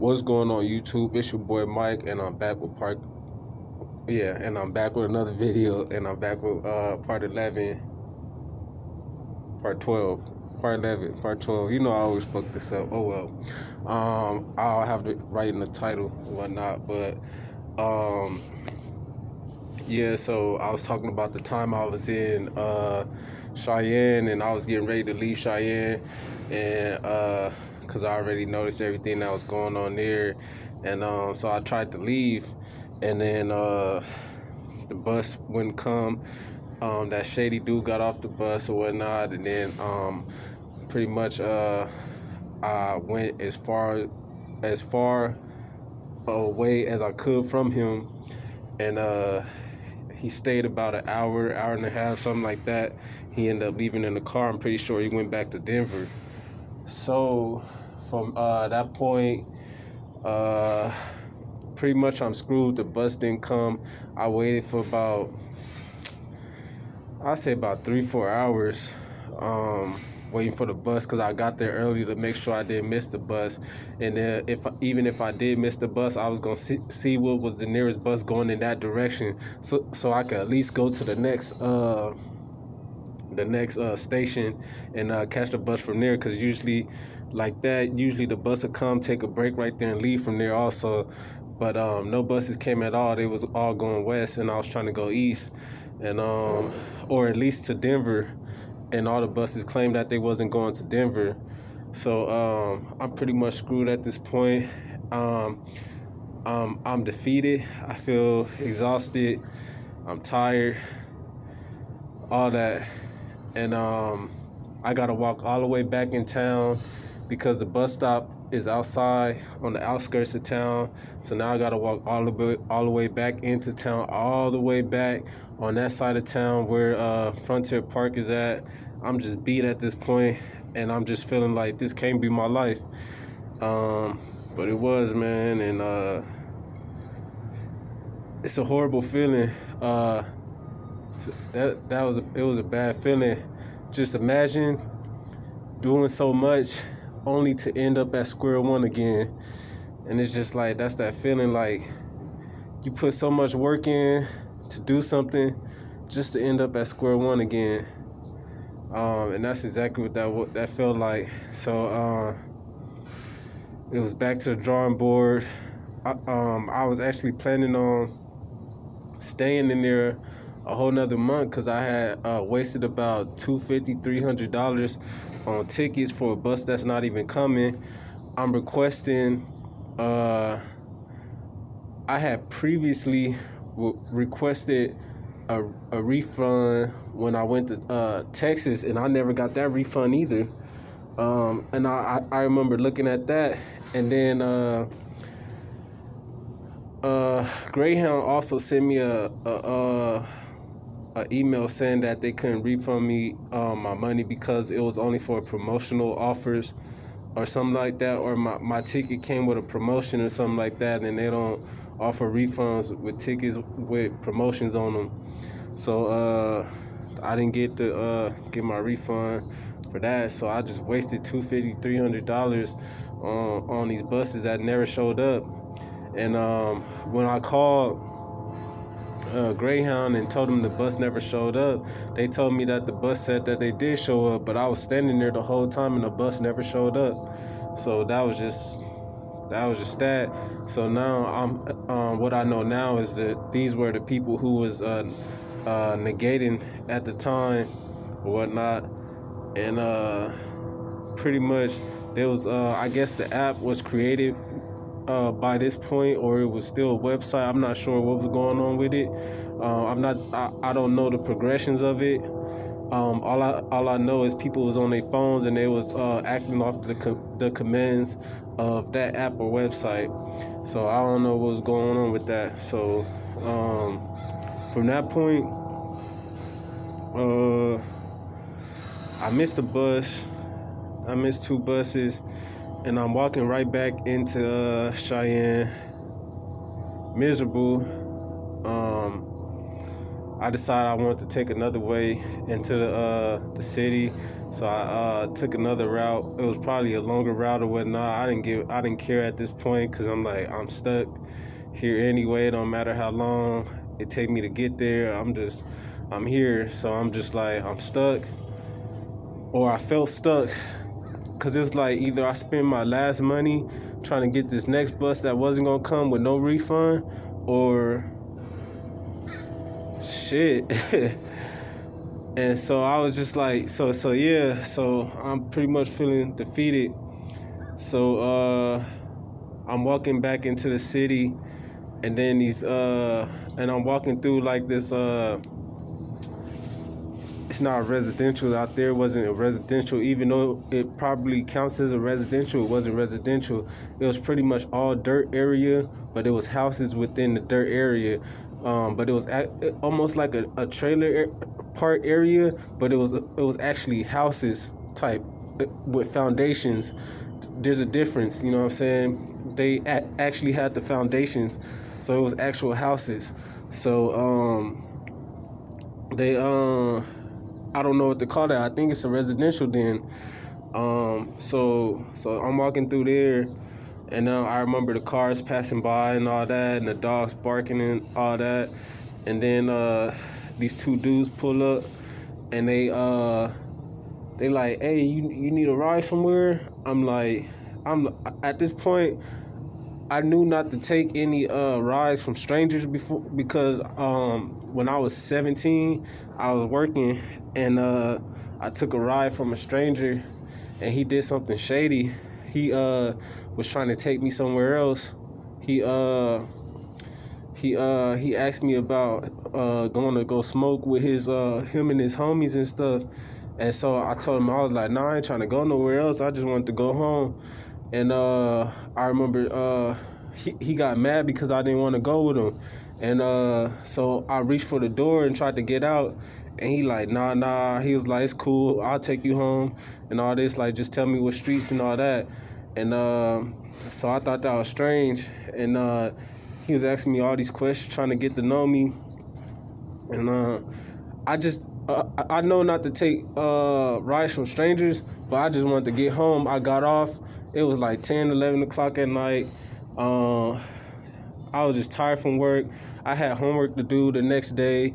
What's going on YouTube? It's your boy Mike, and I'm back with I'm back with another video, and I'm back with part 11, part 12, part 11, part 12. You know I always fuck this up. Oh well. I'll have to write in the title and whatnot, but yeah. So I was talking about the time I was in Cheyenne, and I was getting ready to leave Cheyenne, and because I already noticed everything that was going on there, and so I tried to leave, and then the bus wouldn't come. That shady dude got off the bus or whatnot, and then pretty much I went as far away as I could from him, and he stayed about an hour and a half, something like that. He ended up leaving in the car. I'm pretty sure he went back to Denver. So from that point, pretty much I'm screwed. The bus didn't come. I waited for about 3-4 hours waiting for the bus, because I got there early to make sure I didn't miss the bus. And then even if I did miss the bus, I was gonna see what was the nearest bus going in that direction, so I could at least go to the next station and catch the bus from there, because usually the bus would come, take a break right there, and leave from there also. But no buses came at all. They was all going west, and I was trying to go east, and or at least to Denver, and all the buses claimed that they wasn't going to Denver. So I'm pretty much screwed at this point. I'm defeated. I feel exhausted. I'm tired, all that. And I gotta walk all the way back in town, because the bus stop is outside on the outskirts of town. So now I gotta walk all the way back into town, all the way back on that side of town where Frontier Park is at. I'm just beat at this point, and I'm just feeling like this can't be my life. But it was, man, and it's a horrible feeling. It was a bad feeling. Just imagine doing so much only to end up at square one again. And it's just like, that's that feeling, like you put so much work in to do something just to end up at square one again. And that's exactly what that felt like. So it was back to the drawing board. I was actually planning on staying in there a whole nother month, because I had wasted about $250-$300 on tickets for a bus that's not even coming. I'm requesting. I had previously requested a refund when I went to Texas, and I never got that refund either. And I remember looking at that, and then Greyhound also sent me a email saying that they couldn't refund me my money because it was only for promotional offers or something like that, or my ticket came with a promotion or something like that, and they don't offer refunds with tickets with promotions on them. So I didn't get my refund for that, so I just wasted $250-$300 on these buses that never showed up. And when I called Greyhound and told them the bus never showed up, they told me that the bus said that they did show up, but I was standing there the whole time and the bus never showed up. So that was just that. So now I'm what I know now is that these were the people who was negating at the time or whatnot, and pretty much there was I guess the app was created by this point, or it was still a website. I'm not sure what was going on with it. I don't know the progressions of it. All I know is people was on their phones, and they was acting off the commands of that app or website. So I don't know what was going on with that. So from that point, I missed the bus. I missed 2 buses. And I'm walking right back into Cheyenne, miserable. I decided I wanted to take another way into the city. So I took another route. It was probably a longer route or whatnot. I didn't care at this point because I'm like, I'm stuck here anyway. It don't matter how long it take me to get there. I'm here. So I'm just like, I'm stuck, or I felt stuck, because it's like either I spend my last money trying to get this next bus that wasn't gonna come with no refund, or shit. And so I was just like, so I'm pretty much feeling defeated. So I'm walking back into the city, and then and I'm walking through like this it's not residential out there. It wasn't a residential, even though it probably counts as a residential. It wasn't residential. It was pretty much all dirt area, but it was houses within the dirt area. But it was almost like a trailer park area, but it was actually houses type with foundations. There's a difference, you know what I'm saying? They actually had the foundations, so it was actual houses. So they I don't know what to call that. I think it's a residential then. So I'm walking through there, and I remember the cars passing by and all that, and the dogs barking and all that. And then these two dudes pull up, and they like, hey, you need a ride somewhere? I'm at this point, I knew not to take any rides from strangers before, because when I was 17, I was working, and I took a ride from a stranger, and he did something shady. He was trying to take me somewhere else. He asked me about going to go smoke with him and his homies and stuff. And so I told him, I was like, nah, I ain't trying to go nowhere else. I just wanted to go home. And I remember he got mad because I didn't want to go with him. And so I reached for the door and tried to get out. And he like, nah. He was like, it's cool. I'll take you home and all this. Like, just tell me what streets and all that. And so I thought that was strange. And he was asking me all these questions, trying to get to know me. And I know not to take rides from strangers, but I just wanted to get home. I got off. It was like 10, 11 o'clock at night. I was just tired from work. I had homework to do the next day.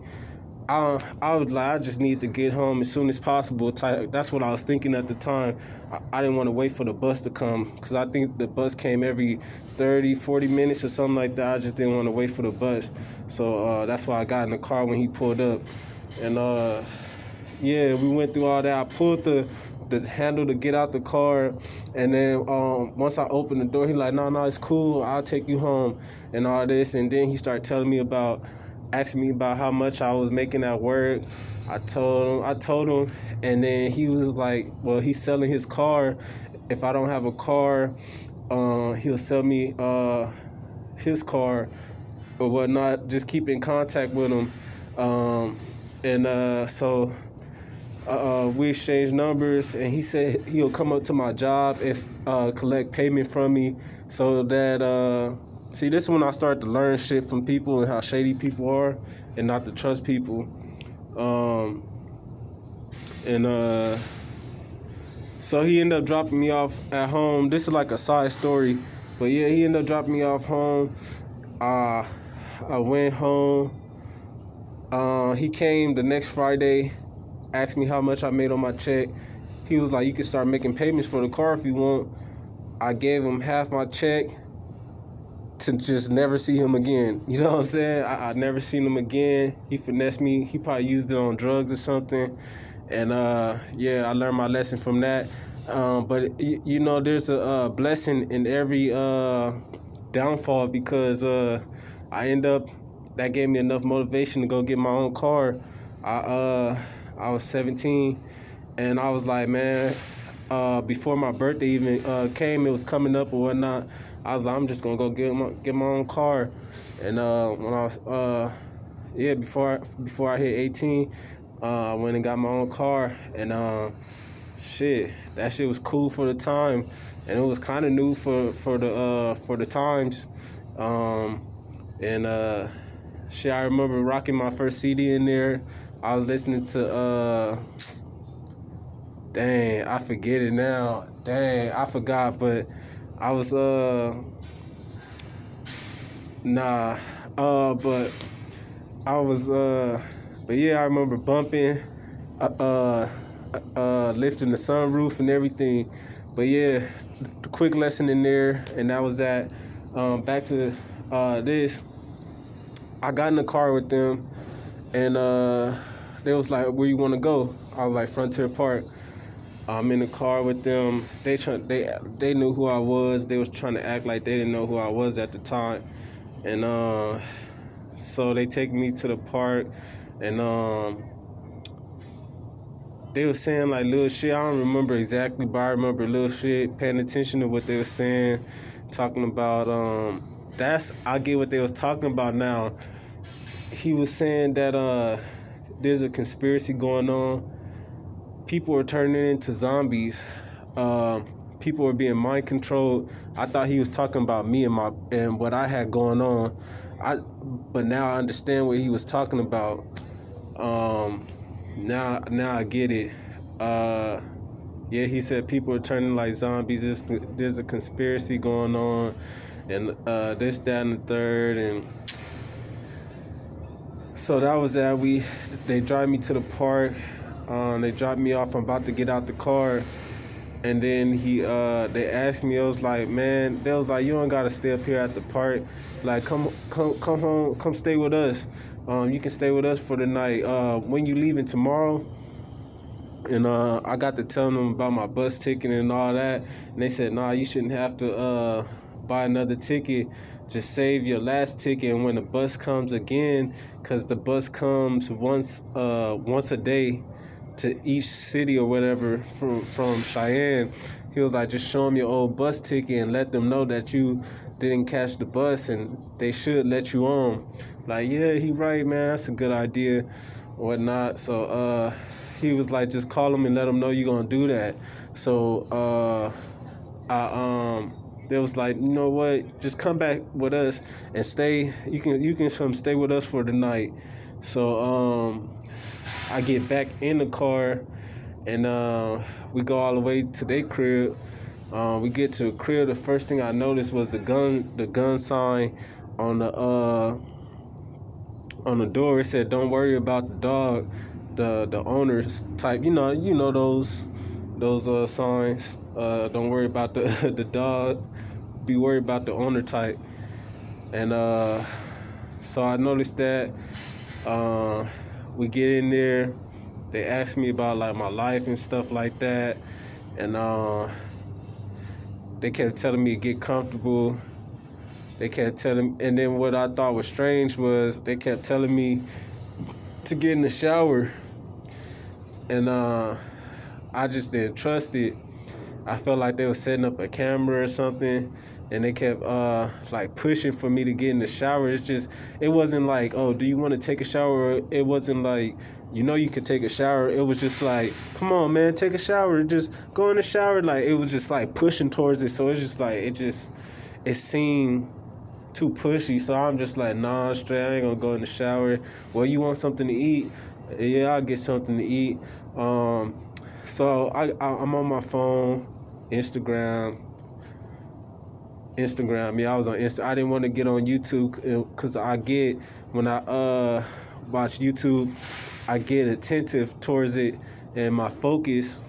I was like, I just need to get home as soon as possible. That's what I was thinking at the time. I didn't want to wait for the bus to come, because I think the bus came every 30, 40 minutes or something like that. I just didn't want to wait for the bus. So that's why I got in the car when he pulled up. And we went through all that. I pulled the handle to get out the car, and then once I opened the door, he like, no, it's cool, I'll take you home and all this. And then he started asking me about how much I was making at work. I told him, and then he was like, well, he's selling his car. If I don't have a car, he'll sell me his car or whatnot. Just keep in contact with him. So we exchanged numbers, and he said he'll come up to my job and collect payment from me, so that see, this is when I started to learn shit from people and how shady people are, and not to trust people. So he ended up dropping me off at home. This is like a side story, but yeah, he ended up dropping me off home. I went home. He came the next Friday, asked me how much I made on my check. He was like, you can start making payments for the car if you want. I gave him half my check to just never see him again. You know what I'm saying? I never seen him again. He finessed me. He probably used it on drugs or something. And I learned my lesson from that. But there's a blessing in every downfall, because that gave me enough motivation to go get my own car. I was 17, and I was like, man, before my birthday even came, it was coming up or whatnot. I was like, I'm just gonna go get my own car. And when I was before I hit 18, I went and got my own car. And that shit was cool for the time, and it was kind of new for the times. shit, I remember rocking my first CD in there. I was listening to dang, I forget it now. Dang, I forgot, but I was nah, but I was but yeah, I remember bumping, lifting the sunroof and everything. But yeah, the quick lesson in there, and that was that. Back to this. I got in the car with them, and they was like, "Where you want to go?" I was like, "Frontier Park." I'm in the car with them. They knew who I was. They was trying to act like they didn't know who I was at the time, and so they take me to the park, and they were saying like little shit. I don't remember exactly, but I remember little shit. Paying attention to what they were saying, talking about I get what they was talking about now. He was saying that there's a conspiracy going on. People are turning into zombies. People are being mind controlled. I thought he was talking about me and what I had going on. But now I understand what he was talking about. Now I get it. Yeah, he said people are turning like zombies. There's a conspiracy going on, and this, that, and the third, and so that was that. They drive me to the park. They dropped me off. I'm about to get out the car, and then they asked me. I was like, man, they was like, you don't gotta stay up here at the park. Like, come home, come stay with us. You can stay with us for the night. When you leaving tomorrow? And I got to telling them about my bus ticket and all that, and they said, nah, you shouldn't have to buy another ticket. Just save your last ticket, and when the bus comes again, because the bus comes once a day to each city or whatever from Cheyenne. He was like, just show them your old bus ticket and let them know that you didn't catch the bus, and they should let you on. Like, yeah, he right, man, that's a good idea, or whatnot. So he was like, just call them and let them know you're gonna do that. So they was like, you know what, just come back with us and stay. You can stay with us for the night. So I get back in the car, and we go all the way to their crib. We get to the crib. The first thing I noticed was the gun sign on the door. It said, "Don't worry about the dog." The owner's type. You know those signs. Don't worry about the dog. Be worried about the owner type. And so I noticed that. We get in there, they ask me about like my life and stuff like that, and they kept telling me to get comfortable. They kept telling, and then what I thought was strange was they kept telling me to get in the shower, and I just didn't trust it. I felt like they were setting up a camera or something, and they kept like pushing for me to get in the shower. It wasn't like, oh, do you want to take a shower? It wasn't like, you could take a shower. It was just like, come on, man, take a shower. Just go in the shower. Like, it was just like pushing towards it. So it's just like, it seemed too pushy. So I'm just like, nah, straight, I ain't gonna go in the shower. Well, you want something to eat? Yeah, I'll get something to eat. So I'm on my phone, Instagram. Yeah, I was on Insta. I didn't want to get on YouTube because when I watch YouTube, I get attentive towards it, and I focus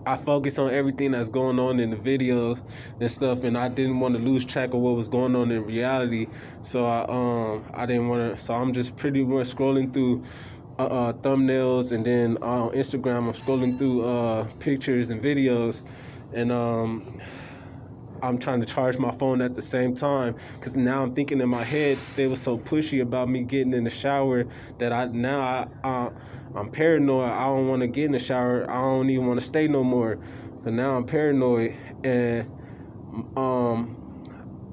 on everything that's going on in the videos and stuff, and I didn't want to lose track of what was going on in reality. So I didn't want to. So I'm just pretty much scrolling through thumbnails, and then on Instagram I'm scrolling through pictures and videos, and I'm trying to charge my phone at the same time, because now I'm thinking in my head they were so pushy about me getting in the shower that I'm paranoid. I don't want to get in the shower. I don't even want to stay no more. But now I'm paranoid, and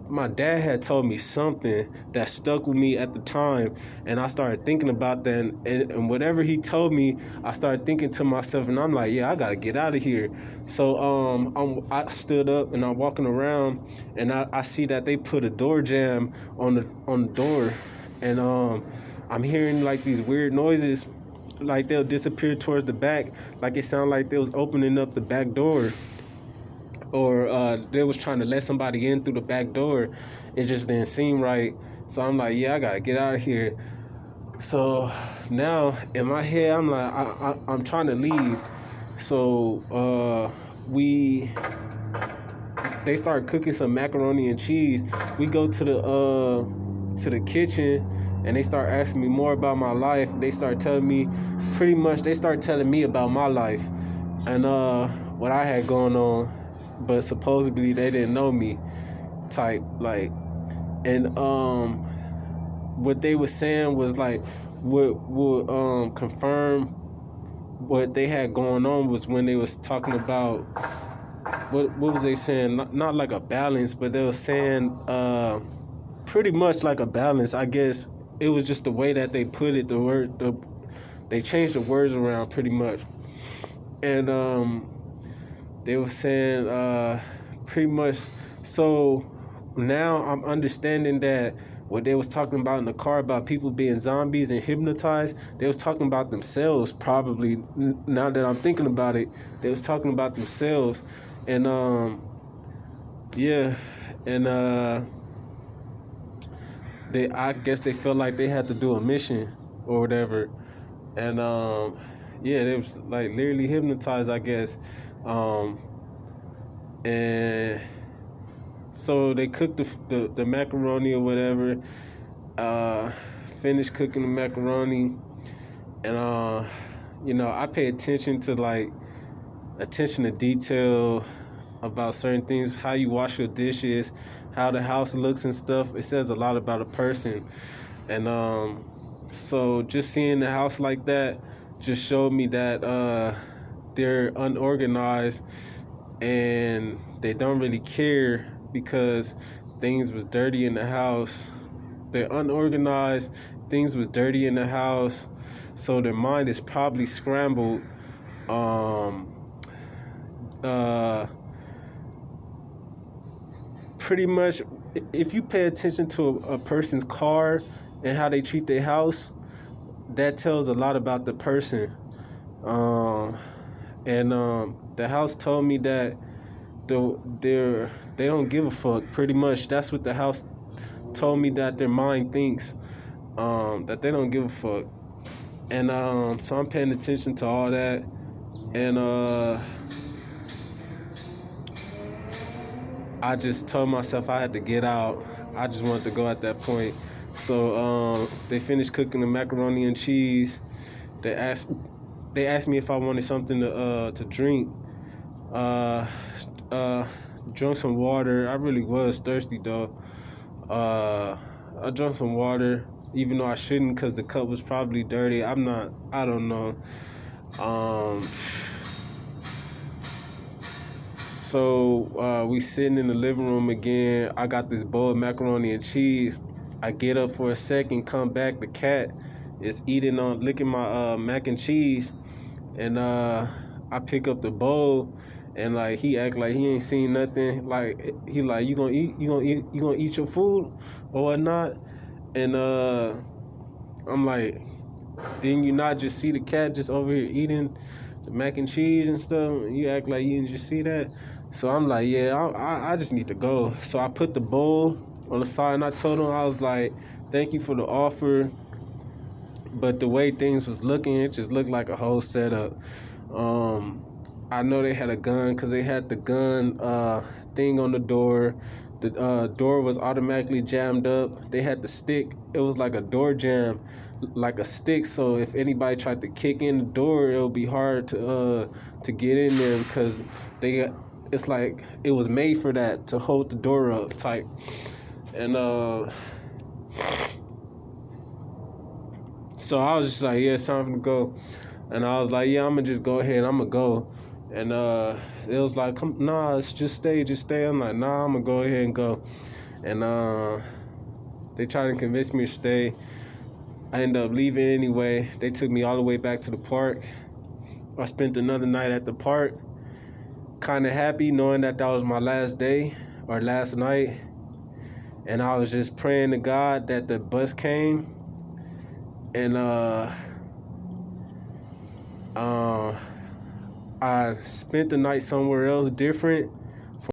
my dad had told me something that stuck with me at the time, and I started thinking about that, and whatever he told me, I started thinking to myself, and I'm like, yeah, I gotta get out of here. So I stood up, and I'm walking around, and I see that they put a door jamb on the door, and I'm hearing like these weird noises, like they'll disappear towards the back, like it sounded like they was opening up the back door, or they was trying to let somebody in through the back door. It just didn't seem right. So I'm like, yeah, I gotta get out of here. So now in my head, I'm like, I'm trying to leave. So they start cooking some macaroni and cheese. We go to the kitchen, and they start asking me more about my life. They start telling me, they start telling me about my life and what I had going on, but supposedly they didn't know me, type like. And what they were saying was like, would confirm what they had going on was when they was talking about what was they saying? Not like a balance, but they were saying pretty much like a balance. I guess it was just the way that they put it. They changed the words around pretty much, and they were saying pretty much. So now I'm understanding that what they was talking about in the car about people being zombies and hypnotized, they was talking about themselves probably. Now that I'm thinking about it, they was talking about themselves. And yeah, and I guess they felt like they had to do a mission or whatever. And yeah, they was like literally hypnotized, I guess. And so they cooked the macaroni or whatever, finished cooking the macaroni, and I pay attention to detail about certain things, how you wash your dishes, how the house looks and stuff. It says a lot about a person. And so just seeing the house like that just showed me that they're unorganized and they don't really care because things was dirty in the house. They're unorganized, things was dirty in the house, so their mind is probably scrambled. Pretty much, if you pay attention to a person's car and how they treat their house, that tells a lot about the person. And the house told me that they don't give a fuck. Pretty much, that's what the house told me, that their mind thinks, that they don't give a fuck. And so I'm paying attention to all that, and I just told myself I had to get out. I just wanted to go at that point. So they finished cooking the macaroni and cheese. They asked me if I wanted something to drink. Drunk some water. I really was thirsty though. I drank some water, even though I shouldn't, because the cup was probably dirty. I don't know. So we sitting in the living room again. I got this bowl of macaroni and cheese. I get up for a second, come back. The cat is licking my mac and cheese, and I pick up the bowl, and like he act like he ain't seen nothing. Like he like, you gonna eat your food or whatnot, and I'm like, didn't you not just see the cat just over here eating the mac and cheese and stuff? You act like you didn't just see that. So I'm like, yeah, I just need to go. So I put the bowl on the side, and I told him, I was like, thank you for the offer, but the way things was looking, it just looked like a whole setup. I know they had a gun because they had the gun thing on the door. The door was automatically jammed up. They had the stick. It was like a door jam, like a stick. So if anybody tried to kick in the door, it would be hard to get in there, because it's like it was made for that, to hold the door up tight. And so I was just like, yeah, it's time to go. And I was like, yeah, I'm gonna just go ahead. I'm gonna go. And it was like, nah, just stay. I'm like, nah, I'm gonna go ahead and go. And they tried to convince me to stay. I ended up leaving anyway. They took me all the way back to the park. I spent another night at the park, kind of happy knowing that was my last day or last night. And I was just praying to God that the bus came And I spent the night somewhere else different,